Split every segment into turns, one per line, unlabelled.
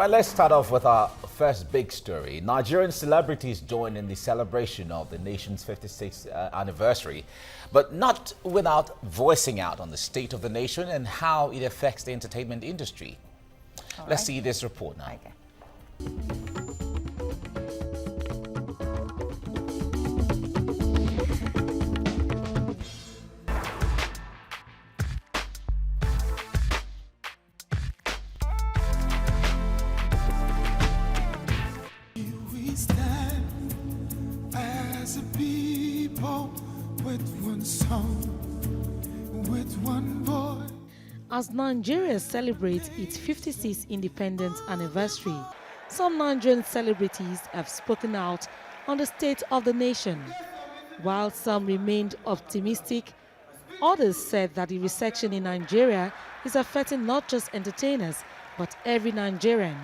right, let's start off with our first big story. Nigerian celebrities join in the celebration of the nation's 56th anniversary, but not without voicing out on the state of the nation and how it affects the entertainment industry. Let's see this report now.
Okay.
As Nigeria celebrates its 56th independence anniversary, some Nigerian celebrities have spoken out on the state of the nation. While some remained optimistic, others said that the recession in Nigeria is affecting not just entertainers, but every Nigerian,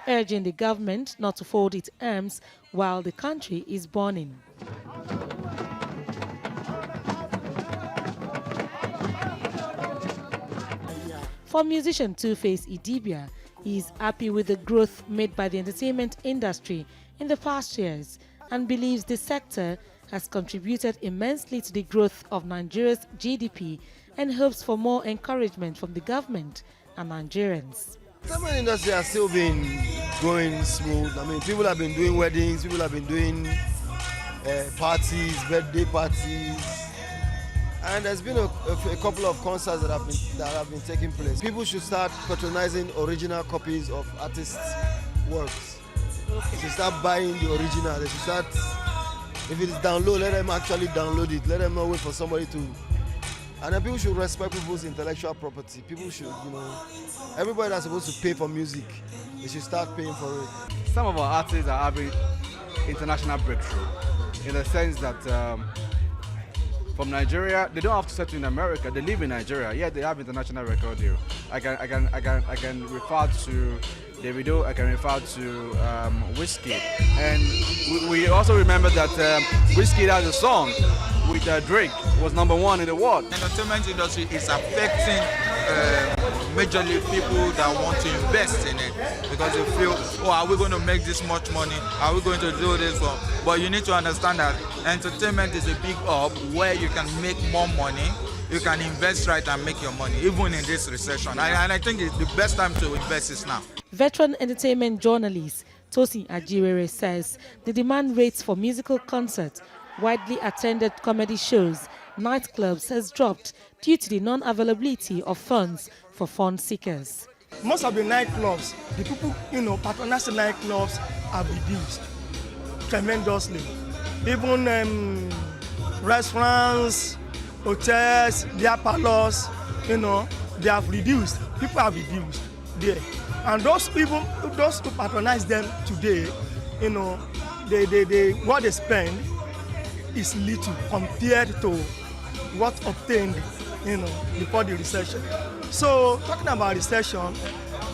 urging the government not to fold its arms while the country is burning. For musician Two-Face Idibia, he is happy with the growth made by the entertainment industry in the past years and believes the sector has contributed immensely to the growth of Nigeria's GDP and hopes for more encouragement from the government and Nigerians.
The entertainment industry has still been going smooth. I mean, people have been doing weddings, people have been doing parties, birthday parties. And there's been a couple of concerts that have been taking place. People should start patronizing original copies of artists' works. They should start buying the original. They should start, if it is download, let them actually download it. Let them not wait for somebody to. And then people should respect people's intellectual property. People should, everybody that's supposed to pay for music, they should start paying for it.
Some of our artists are having international breakthrough in the sense that from Nigeria, they don't have to settle in America. They live in Nigeria. Yeah, they have international record deal. I can refer to Davido. I can refer to Wizkid. And we also remember that Wizkid has a song with Drake, was #1 in the world.
The entertainment industry is affecting majorly people that want to invest in it because they feel, oh, are we going to make this much money? Are we going to do this? But you need to understand that entertainment is a big hub where you can make more money, you can invest right and make your money, even in this recession. And I think the best time to invest is now.
Veteran entertainment journalist Tosin Ajirere says the demand rates for musical concerts, widely attended comedy shows, nightclubs has dropped due to the non-availability of funds for fund seekers.
Most of the nightclubs, the people, patronizing nightclubs have reduced tremendously. Even restaurants, hotels, beer parlors, they have reduced. People have reduced there. And those who patronize them today, what they spend is little compared to what obtained, before the recession. So, talking about recession,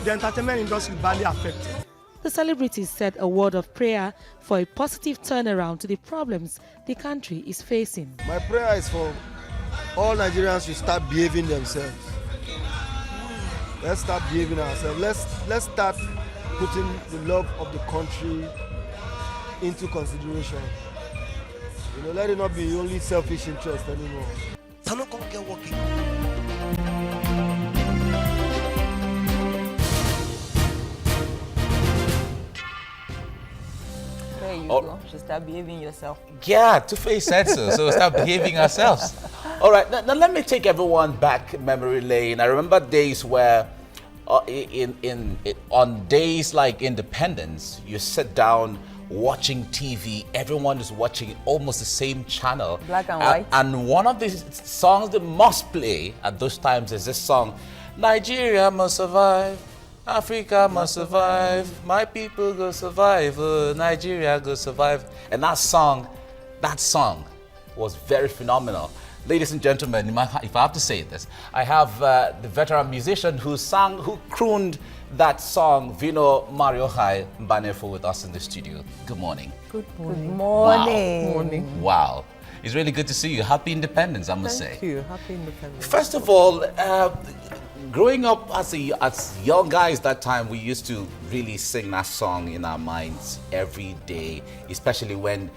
the entertainment industry is badly affected.
The celebrities said a word of prayer for a positive turnaround to the problems the country is facing.
My prayer is for all Nigerians to start behaving themselves. Let's start behaving ourselves. Let's start putting the love of the country into consideration. Let it not be only selfish interest anymore.
Tano come get working.
There you go. You should start behaving yourself.
Yeah, Two-Face said so. So we'll start behaving ourselves. All right, now let me take everyone back memory lane. I remember days where on days like Independence, you sit down watching TV, everyone is watching almost the same channel.
Black and white.
And one of the songs they must play at those times is this song, Nigeria must survive, Africa must survive, my people go survive, Nigeria go survive. And that song was very phenomenal. Ladies and gentlemen, if I have to say this, I have the veteran musician who crooned that song, Vino Mariohai Mbanefo, with us in the studio. Good morning.
Good morning. Good morning.
Wow. Morning. Wow. It's really good to see you. Happy Independence, I must say.
Thank you. Happy Independence.
First of all, growing up as young guys that time, we used to really sing that song in our minds every day, especially when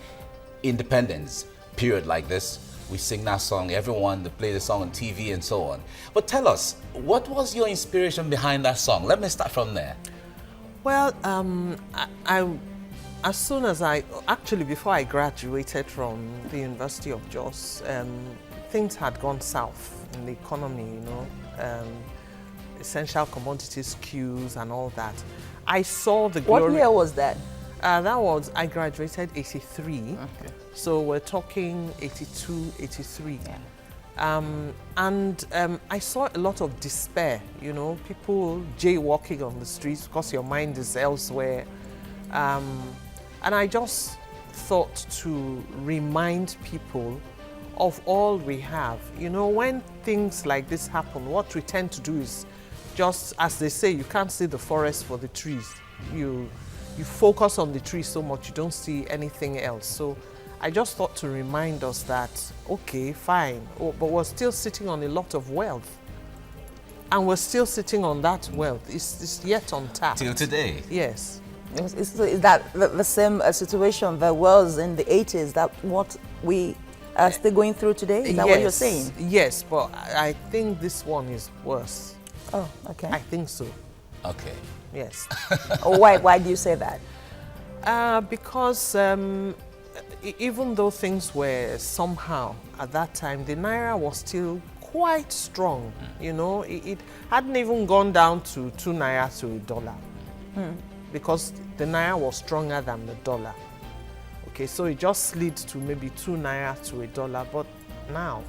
independence period like this. We sing that song, everyone, they play the song on TV and so on. But tell us, what was your inspiration behind that song? Let me start from there.
Well, as soon as actually before I graduated from the University of Jos, things had gone south in the economy, you know, essential commodities queues and all that. I saw the glory.
What year was that?
I graduated 83.
Okay.
So we're talking 82, 83.
Yeah.
I saw a lot of despair, you know, people jaywalking on the streets because your mind is elsewhere. And I just thought to remind people of all we have. You know, when things like this happen, what we tend to do is just, as they say, you can't see the forest for the trees. You focus on the trees so much, you don't see anything else. So I just thought to remind us that, okay, fine, but we're still sitting on a lot of wealth. And we're still sitting on that wealth. It's yet untapped.
Till today?
Yes.
Is that the same situation that was in the 80s, that what we are still going through today? Is that what you're saying?
Yes, but I think this one is worse.
Oh, okay.
I think so.
Okay.
Yes.
Why do you say that?
Because even though things were somehow at that time, the Naira was still quite strong. You know, it hadn't even gone down to 2 Naira to $1. Because the Naira was stronger than the dollar. Okay, so it just slid to maybe 2 Naira to $1, but now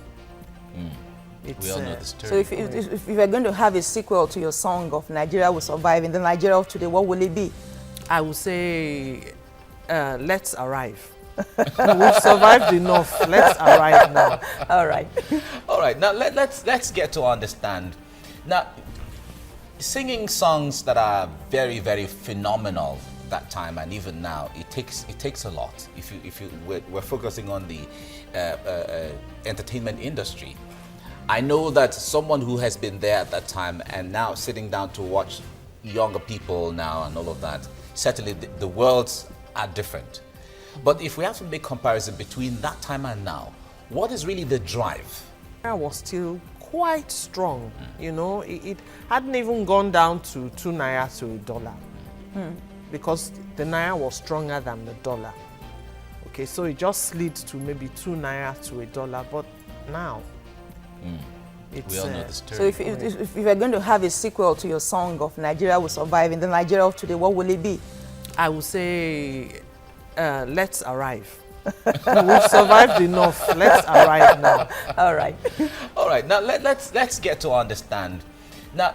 it's...
We all know the story.
So if you are going to have a sequel to your song of Nigeria Will Survive, in the Nigeria of today, what will it be?
I would say, let's arrive. We've survived enough. Let's arrive now.
All right.
All right, now let's get to understand. Now, singing songs that are very, very phenomenal that time and even now, it takes a lot. We're focusing on the entertainment industry. I know that someone who has been there at that time and now sitting down to watch younger people now and all of that, certainly the worlds are different. But if we have to make comparison between that time and now, what is really the drive?
I was still quite strong, you know, it hadn't even gone down to 2 Naira to $1. Because the Naira was stronger than the dollar. Okay, so it just slid to maybe 2 Naira to $1, but now it's...
We all know the story.
So if you are going to have a sequel to your song of Nigeria Will Survive, in the Nigeria of today, what will it be?
I would say, let's arrive. We've survived enough. Let's arrive now.
All right.
All right. Now let's get to understand. Now,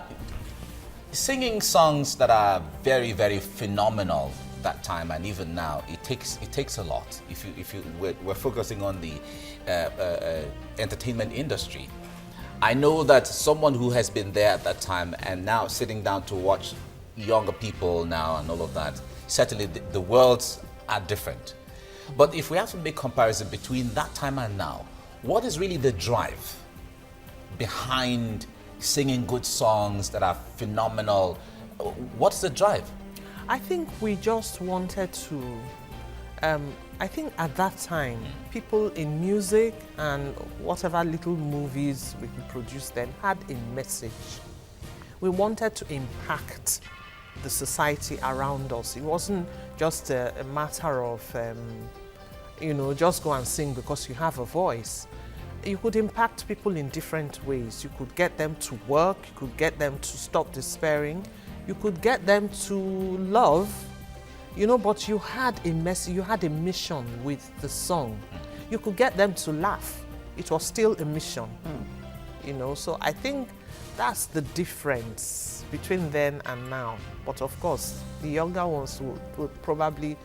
singing songs that are very, very phenomenal that time and even now, it takes a lot. We're focusing on the entertainment industry. I know that someone who has been there at that time and now sitting down to watch younger people now and all of that, certainly the worlds are different. But if we have to make comparison between that time and now, what is really the drive behind singing good songs that are phenomenal? What's the drive?
I think we just wanted to, I think at that time, people in music and whatever little movies we could produce then had a message. We wanted to impact the society around us. It wasn't just a matter of, you know, just go and sing because you have a voice. You could impact people in different ways. You could get them to work, you could get them to stop despairing, you could get them to love, you know, but you had a message, you had a mission with the song. You could get them to laugh. It was still a mission, you know, so I think that's the difference between then and now. But of course, the younger ones would probably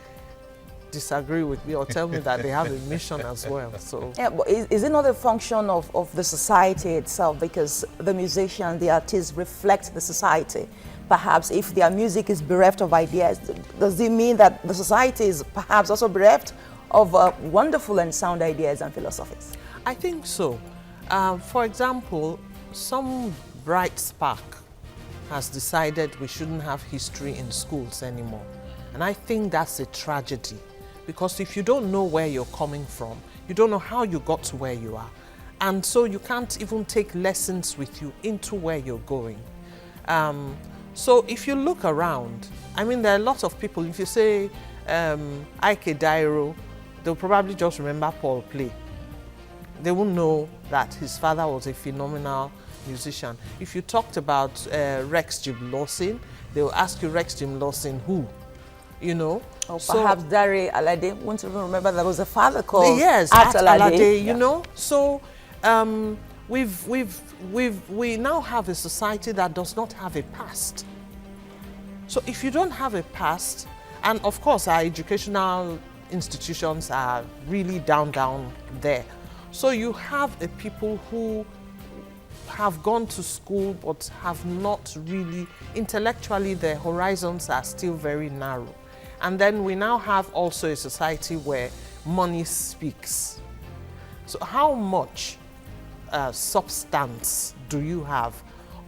disagree with me or tell me that they have a mission as well. So
yeah, but is it not a function of the society itself? Because the musicians, the artists reflect the society. Perhaps if their music is bereft of ideas, does it mean that the society is perhaps also bereft of wonderful and sound ideas and philosophies?
I think so. For example, some bright spark has decided we shouldn't have history in schools anymore. And I think that's a tragedy, because if you don't know where you're coming from, you don't know how you got to where you are. And so you can't even take lessons with you into where you're going. So if you look around, I mean, there are lots of people, if you say Ike Dairo, they'll probably just remember Paul Play. They won't know that his father was a phenomenal musician. If you talked about Rex Jim Lawson, they'll ask you Rex Jim Lawson who, you know.
Or perhaps Dare Alade, won't even remember there was a father called
yes,
At
Alade, you
yeah.
know. So we now have a society that does not have a past. So if you don't have a past, and of course our educational institutions are really down there. So you have a people who have gone to school but have not really, intellectually their horizons are still very narrow. And then we now have also a society where money speaks. So how much substance do you have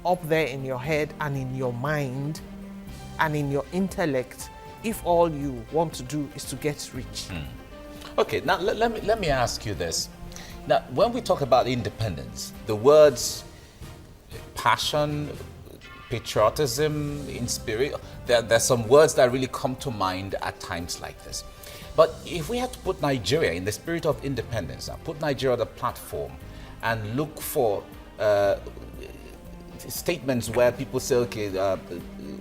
up there in your head and in your mind and in your intellect if all you want to do is to get rich?
Okay, now let me ask you this. Now, when we talk about independence, the words passion, patriotism, spirit, there's some words that really come to mind at times like this. But if we had to put Nigeria in the spirit of independence, put Nigeria on the platform and look for statements where people say, okay,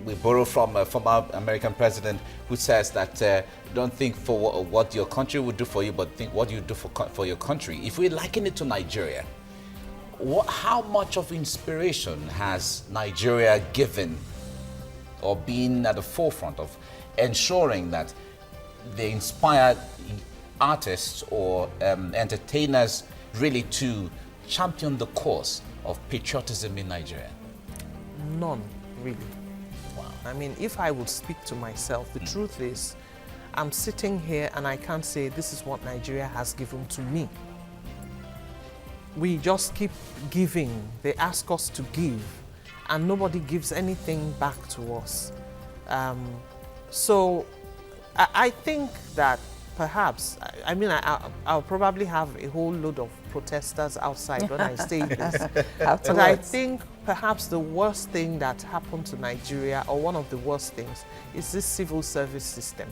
we borrow from a former American president who says that don't think for what your country would do for you, but think what you do for your country. If we liken it to Nigeria, how much of inspiration has Nigeria given or been at the forefront of ensuring that they inspire artists or entertainers really to champion the cause of patriotism in Nigeria?
None, really.
Wow.
I mean, if I would speak to myself, the truth is, I'm sitting here and I can't say this is what Nigeria has given to me. We just keep giving. They ask us to give, and nobody gives anything back to us. So I think that perhaps, I mean, I'll probably have a whole load of protesters outside when I say this. But I think perhaps the worst thing that happened to Nigeria, or one of the worst things, is this civil service system,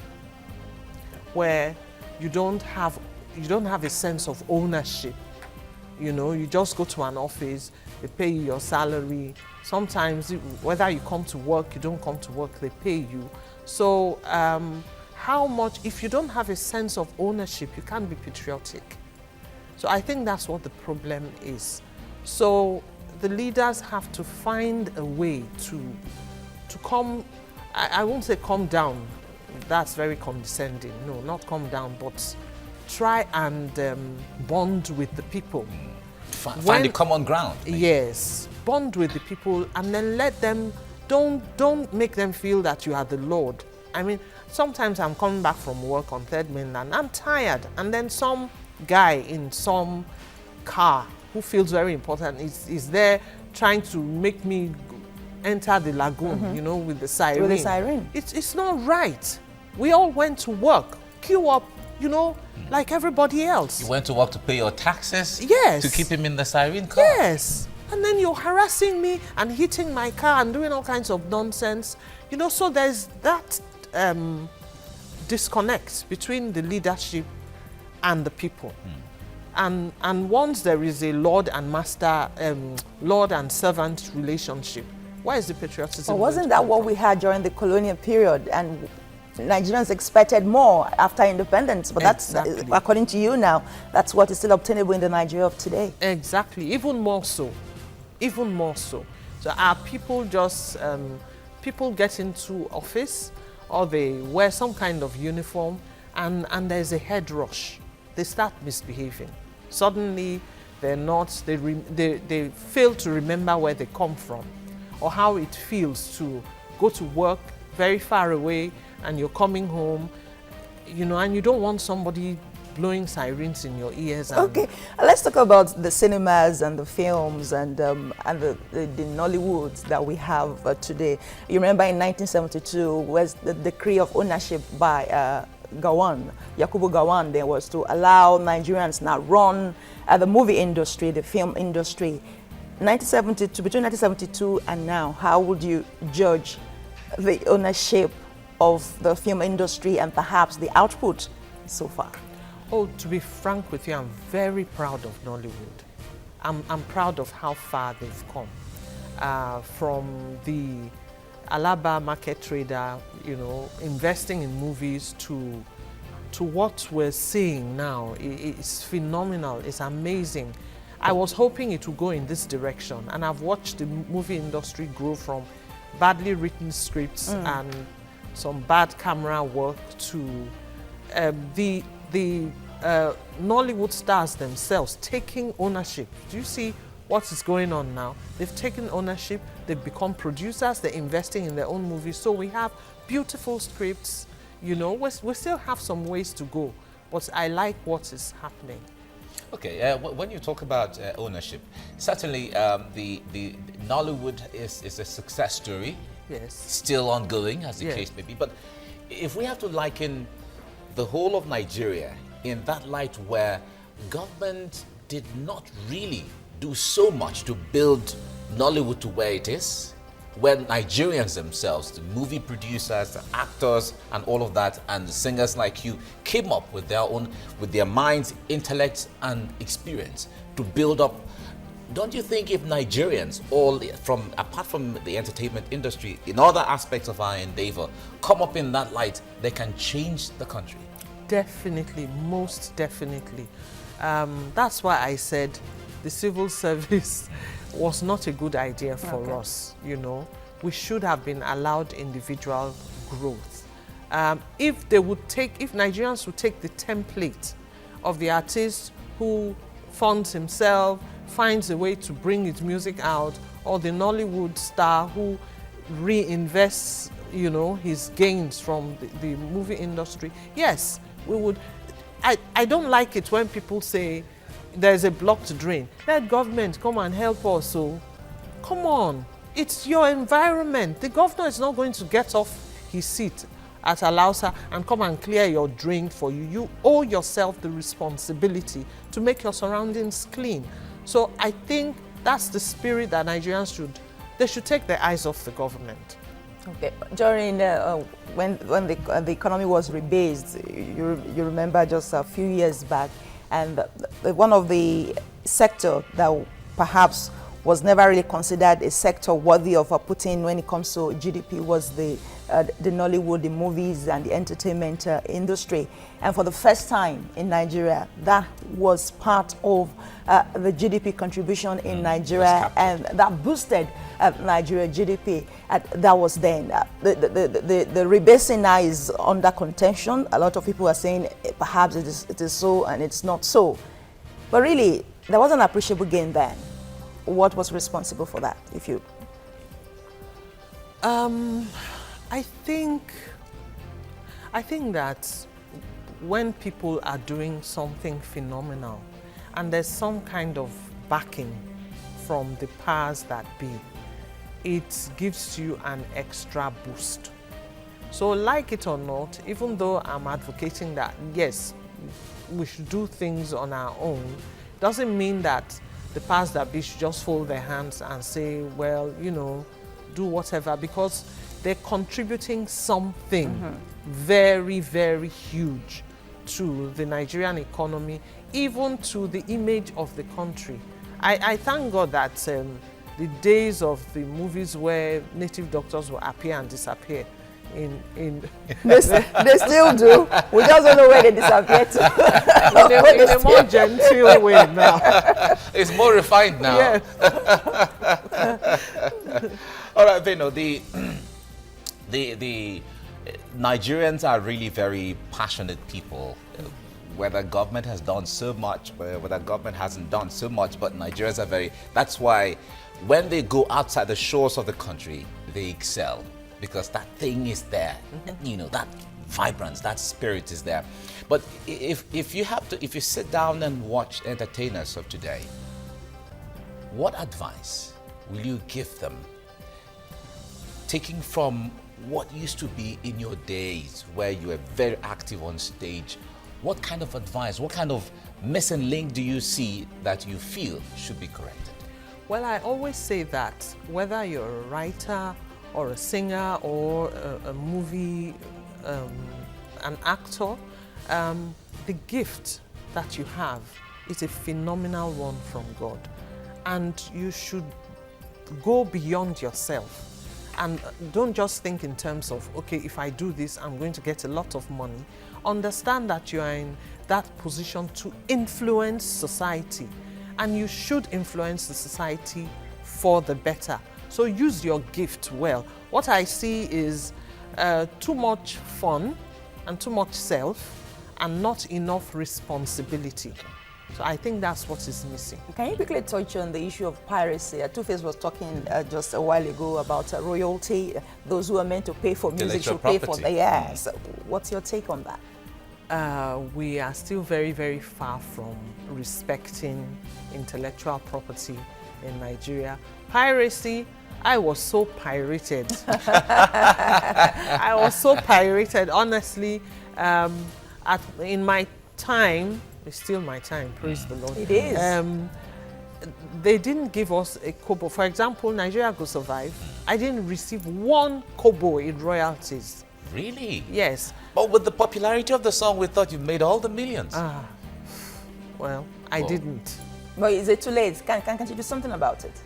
where you don't have a sense of ownership. You know, you just go to an office, they pay you your salary. Sometimes, whether you come to work, you don't come to work, they pay you. So, how much, if you don't have a sense of ownership, you can't be patriotic. So I think that's what the problem is. So the leaders have to find a way to come, I won't say come down, that's very condescending, no, not come down, but try and bond with the people.
Find a common ground.
Yes, bond with the people and then let them, don't make them feel that you are the Lord. I mean, sometimes I'm coming back from work on Third Mainland, I'm tired, and then some guy in some car who feels very important is there trying to make me enter the lagoon, you know, with the siren.
With the siren.
It's not right. We all went to work, queue up, you know, like everybody else.
You went to work to pay your taxes?
Yes.
To keep him in the siren car?
Yes. And then you're harassing me and hitting my car and doing all kinds of nonsense. You know, so there's that disconnect between the leadership and the people. And once there is a Lord and Master, Lord and servant relationship, where is the patriotism?
But wasn't that what we had during the colonial period? And Nigerians expected more after independence, but
Exactly.
that's, according to you now, that's what is still obtainable in the Nigeria of today.
Exactly, even more so. Even more so. So our people just, people get into office or they wear some kind of uniform and there's a head rush. They start misbehaving. Suddenly they're not, they fail to remember where they come from or how it feels to go to work very far away and you're coming home, you know, and you don't want somebody blowing sirens in your ears. And
Okay, let's talk about the cinemas and the films and the Nollywood that we have today. You remember in 1972 was the decree of ownership by Gowon, Yakubu Gowon. There was to allow Nigerians now run the movie industry, the film industry. 1972, between 1972 and now, how would you judge the ownership of the film industry and perhaps the output so far?
Oh, to be frank with you, I'm very proud of Nollywood. I'm proud of how far they've come. From the Alaba market trader, you know, investing in movies to what we're seeing now. It's phenomenal, it's amazing. I was hoping it would go in this direction, and I've watched the movie industry grow from badly written scripts and some bad camera work to the Nollywood stars themselves taking ownership. Do you see what is going on now? They've taken ownership, they've become producers, they're investing in their own movies. So we have beautiful scripts, you know, we still have some ways to go, but I like what is happening.
Okay, when you talk about ownership, certainly the Nollywood is a success story.
Yes.
Still ongoing, as the
Yes.
case may be. But if we have to liken the whole of Nigeria in that light where government did not really do so much to build Nollywood to where it is, when Nigerians themselves, the movie producers, the actors, and all of that, and the singers like you came up with their own, with their minds, intellect, and experience to build up. Don't you think if Nigerians, apart from the entertainment industry, in other aspects of our endeavor, come up in that light, they can change the country?
Definitely, most definitely. That's why I said the civil service was not a good idea for us, you know. We should have been allowed individual growth. If Nigerians would take the template of the artist who funds himself, finds a way to bring his music out, or the Nollywood star who reinvests, you know, his gains from the movie industry, yes, we would. I don't like it when people say there's a blocked drain. Let government come and help us. So, come on, it's your environment. The governor is not going to get off his seat at Alausa and come and clear your drain for you. You owe yourself the responsibility to make your surroundings clean. So I think that's the spirit that Nigerians should take their eyes off the government.
Okay. During when the economy was rebased, you remember just a few years back, and one of the sector that perhaps was never really considered a sector worthy of putting when it comes to GDP was the Nollywood, the movies and the entertainment industry. And for the first time in Nigeria, that was part of the GDP contribution in Nigeria, and that boosted Nigeria GDP. That was then. The rebasing now is under contention. A lot of people are saying perhaps it is so and it's not so. But really, there was an appreciable gain then. What was responsible for that, if you?
I think that when people are doing something phenomenal and there's some kind of backing from the powers that be, it gives you an extra boost. So like it or not, even though I'm advocating that, yes, we should do things on our own, doesn't mean that the powers that be should just fold their hands and say, well, you know, do whatever, because they're contributing something very, very huge to the Nigerian economy, even to the image of the country. I thank God that the days of the movies where native doctors will appear and disappear
they still do. We just don't know where they disappear to.
in a more genteel way now.
It's more refined now.
Yes.
All right, Veno, the Nigerians are really very passionate people. Whether government has done so much, whether government hasn't done so much, but Nigerians are very, that's why when they go outside the shores of the country, they excel. Because that thing is there, you know, that vibrance, that spirit is there. But if you sit down and watch entertainers of today, what advice will you give them, taking from what used to be in your days where you were very active on stage? What kind of advice, what kind of missing link do you see that you feel should be corrected?
Well, I always say that whether you're a writer or a singer or a movie, an actor, the gift that you have is a phenomenal one from God. And you should go beyond yourself. And don't just think in terms of, okay, if I do this, I'm going to get a lot of money. Understand that you are in that position to influence society. And you should influence the society for the better. So use your gift well. What I see is too much fun and too much self and not enough responsibility. So I think that's what is missing.
Can you quickly touch on the issue of piracy? Two-Face was talking just a while ago about royalty. Those who are meant to pay for music should pay for the... Yeah. So what's your take on that?
We are still very, very far from respecting intellectual property in Nigeria. Piracy, I was so pirated. I was so pirated, honestly. In my time, it's still my time, praise the Lord.
It is.
They didn't give us a kobo. For example, Nigeria Go Survive, I didn't receive 1 kobo in royalties.
Really?
Yes.
But with the popularity of the song, we thought you made all the millions.
Well, I didn't.
But is it too late? Can't you do something about it?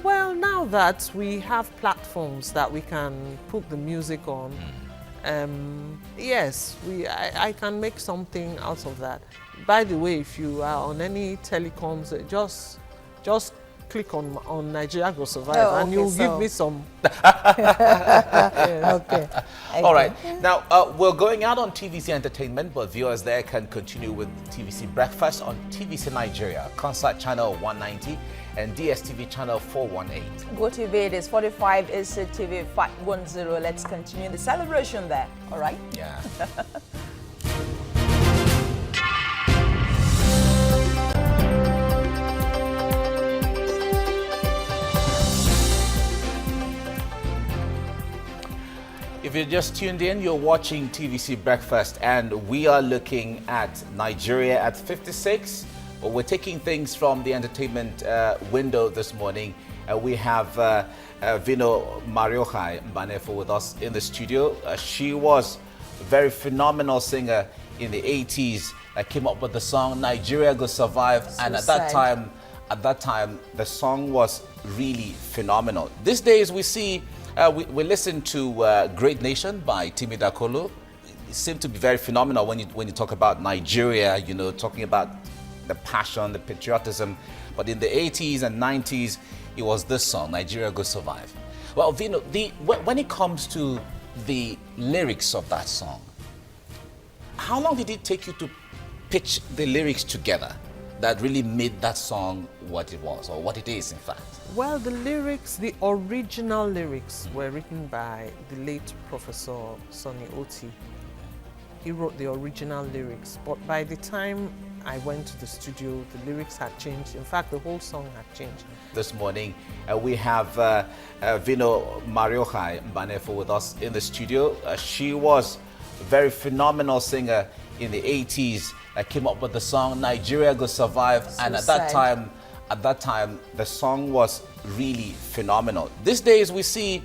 Well, now that we have platforms that we can put the music on, yes, I can make something out of that. By the way, if you are on any telecoms, just click on Nigeria Go Survive and you'll give me some.
Yes. Okay.
All right. Now, we're going out on TVC Entertainment, but viewers there can continue with TVC Breakfast on TVC Nigeria, Concert Channel 190 and DSTV Channel 418.
GoTV, it is 45, SCTV 510. Let's continue the celebration there, all right?
Yeah. If you're just tuned in, you're watching TVC Breakfast, and we are looking at Nigeria at 56. Well, we're taking things from the entertainment window this morning. We have Vino Mariochai Mbanefo with us in the studio. She was a very phenomenal singer in the 80s that came up with the song Nigeria Go Survive, and at that time, the song was really phenomenal. These days, we see. We listened to Great Nation by Timi Dakolo. It seemed to be very phenomenal when you talk about Nigeria, you know, talking about the passion, the patriotism. But in the 80s and 90s, it was this song, Nigeria Go Survive. Well, Vino, when it comes to the lyrics of that song, how long did it take you to pitch the lyrics together that really made that song what it was, or what it is, in fact?
Well, the lyrics, the original lyrics were written by the late Professor Sonny Oti. He wrote the original lyrics, but by the time I went to the studio, the lyrics had changed. In fact, the whole song had changed.
This morning, we have Vino Mariochai Mbanefo with us in the studio. She was a very phenomenal singer in the 80s that came up with the song Nigeria Go Survive, and at that time, the song was really phenomenal. These days, we see,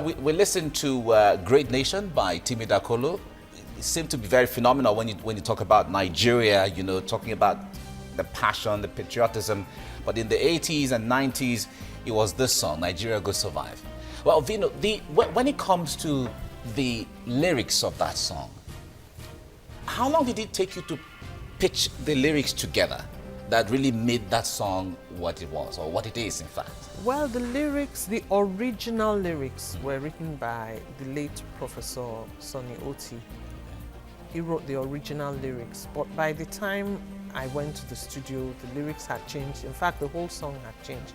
we listen to Great Nation by Timi Dakolo. It seemed to be very phenomenal when you talk about Nigeria, you know, talking about the passion, the patriotism. But in the 80s and 90s, it was this song, Nigeria Go Survive. Well, Vino, when it comes to the lyrics of that song, how long did it take you to pitch the lyrics together that really made that song what it was, or what it is, in fact?
Well, the lyrics, the original lyrics were written by the late Professor Sonny Oti. He wrote the original lyrics, but by the time I went to the studio, the lyrics had changed. In fact, the whole song had changed.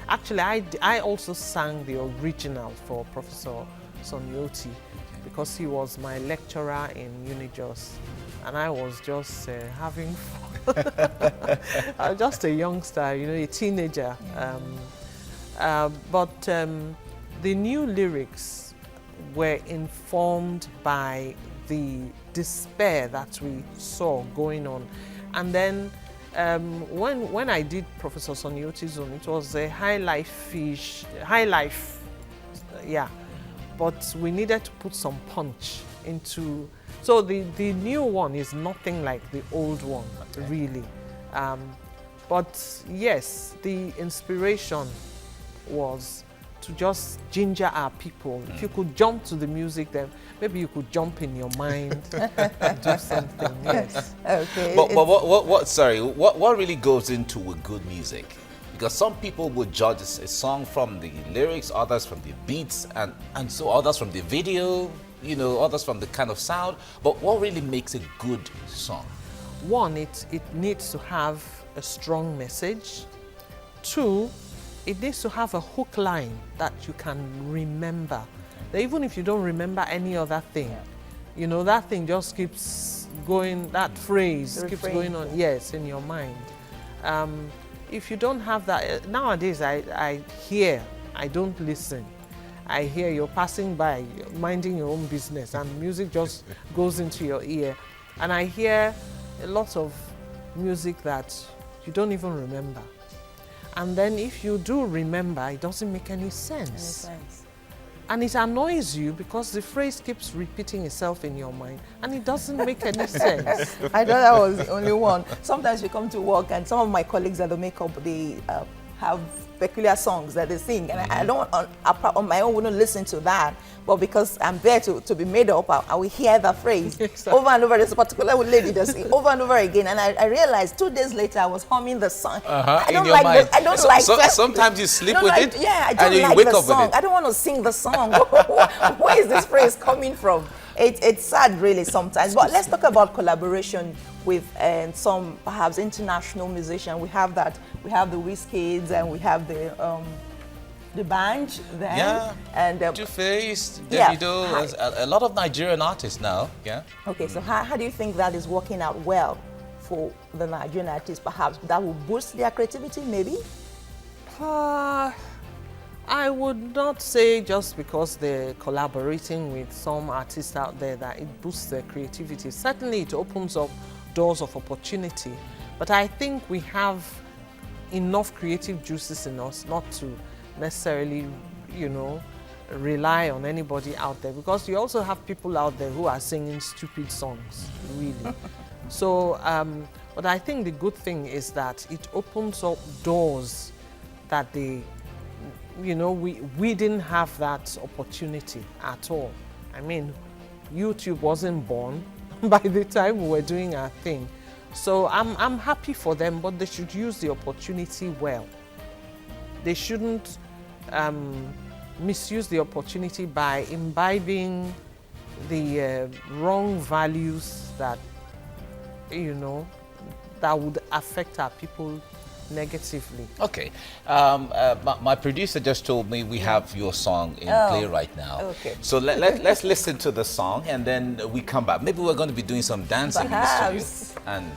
Actually, I also sang the original for Professor Sonny Oti. because he was my lecturer in Unijos, and I was just having fun. I was just a youngster, you know, a teenager. But the new lyrics were informed by the despair that we saw going on. And then when I did Professor Sonny Oti's Zone, it was a high life, yeah. But we needed to put some punch into, so the new one is nothing like the old one, really. But yes, the inspiration was to just ginger our people. If you could jump to the music, then maybe you could jump in your mind and do something. Yes.
Okay.
But what really goes into a good music? Because some people would judge a song from the lyrics, others from the beats, and so others from the video, you know, others from the kind of sound. But what really makes a good song?
One, it needs to have a strong message. Two, it needs to have a hook line that you can remember. That even if you don't remember any other thing, you know, that thing just keeps going, that phrase keeps going on, yes, in your mind. If you don't have that, nowadays I hear, I don't listen. I hear you're passing by, minding your own business, and music just goes into your ear. And I hear a lot of music that you don't even remember. And then if you do remember, it doesn't make any sense. And it annoys you because the phrase keeps repeating itself in your mind and it doesn't make any sense.
I thought that was the only one. Sometimes we come to work and some of my colleagues at the makeup, they have peculiar songs that they sing, and I don't, on my own, wouldn't listen to that. But because I'm there to be made up, I will hear the phrase over and over. There's a particular lady that sing over and over again, and I realized 2 days later I was humming the song. I don't like
mind.
I don't like.
Sometimes you sleep with it.
Yeah, I don't
and
like
you wake
the
up
song.
with it.
I don't want to sing the song. Where is this phrase coming from? It's sad, really, sometimes. But let's talk about collaboration with some perhaps international musicians. We have that. We have the Wizkids and we have the band then.
Yeah.
And
Two-Face, Davido, a lot of Nigerian artists now. Yeah.
Okay, so how do you think that is working out well for the Nigerian artists? Perhaps that will boost their creativity, maybe?
I would not say just because they're collaborating with some artists out there that it boosts their creativity. Certainly it opens up doors of opportunity, but I think we have enough creative juices in us not to necessarily, you know, rely on anybody out there, because you also have people out there who are singing stupid songs, really. So, but I think the good thing is that it opens up doors that they, you know, we didn't have that opportunity at all. I mean, YouTube wasn't born by the time we were doing our thing. So I'm happy for them, but they should use the opportunity well. They shouldn't misuse the opportunity by imbibing the wrong values that, you know, that would affect our people negatively.
Okay. My producer just told me we have your song in play right now.
Okay.
So let's listen to the song and then we come back. Maybe we're going to be doing some dancing in the studio. And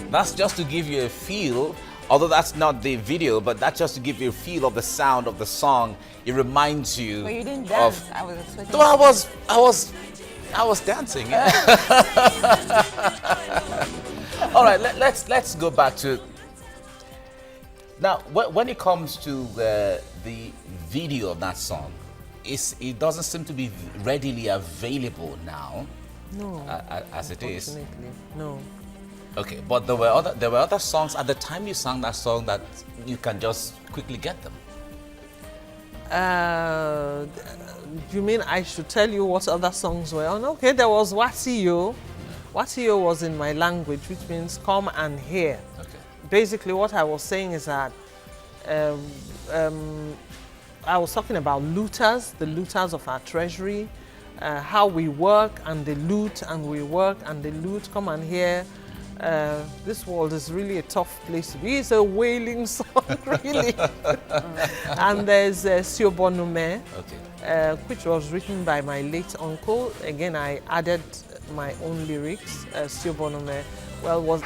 that's just to give you a feel, although that's not the video, but that's just to give you a feel of the sound of the song. It reminds you.
But you didn't dance. I was expecting.
No, I was dancing. All right, let's go back to. Now, when it comes to the video of that song, it doesn't seem to be readily available now.
No,
as it is.
Unfortunately, no.
Okay, but there were other songs at the time you sang that song that you can just quickly get them.
You mean I should tell you what other songs were on? Okay, there was Wasiyo. Wasiyo was in my language, which means come and hear.
Okay.
Basically, what I was saying is that I was talking about looters, the looters of our treasury, how we work and they loot and we work and they loot. Come and hear. This world is really a tough place to be. It's a wailing song, really. And there's Siobonume,
Okay.
which was written by my late uncle. Again, I added my own lyrics. Siobonume,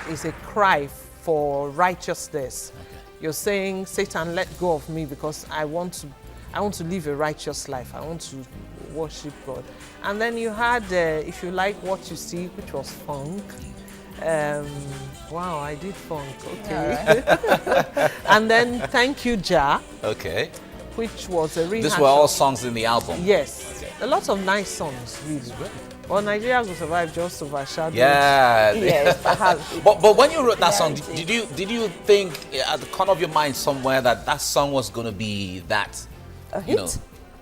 is a cry for righteousness.
Okay.
You're saying, Satan, let go of me because I want to live a righteous life. I want to worship God. And then you had, if you like what you see, which was funk. Wow, I did funk. Okay.
Right.
And then Thank You, Jah,
Okay.
which was a rehash.
These were all songs in the album.
Yes.
Okay.
A lot of nice songs, really. Well, Nigeria Will Survive just overshadowed.
Yeah.
Yes, perhaps.
But when you wrote that song,
Clarity.
did you think at the corner of your mind somewhere that song was going to be that,
A
you know,
hit?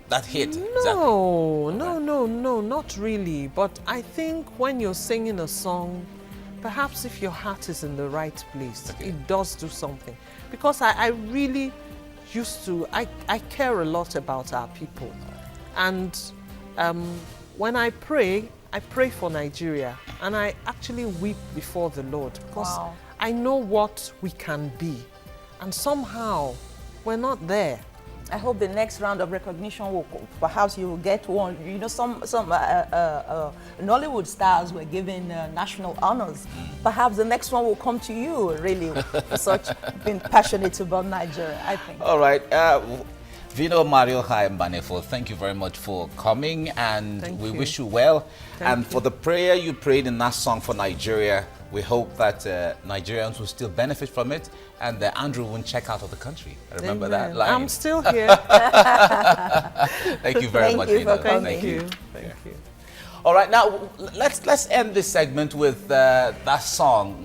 that hit?
No, no, not really. But I think when you're singing a song, perhaps if your heart is in the right place,
Okay.
it does do something. Because I really used to, I care a lot about our people. And when I pray for Nigeria. And I actually weep before the Lord because
Wow.
I know what we can be. And somehow, we're not there.
I hope the next round of recognition will perhaps you will get one. You know, some Nollywood stars were given national honors. Perhaps the next one will come to you, really, for such being passionate about Nigeria, I think.
All right. Vino Mario Mbanefo, thank you very much for coming, and
Thank
we
you.
wish you well.
Thank
And
you.
for the prayer you prayed in that song for Nigeria, we hope that Nigerians will still benefit from it, and Andrew won't check out of the country. Remember that
Amen.
line?
I'm still here.
Thank you very
Thank
much,
you
Vino.
for coming.
Thank you. Thank you.
All right, now let's end this segment with that song.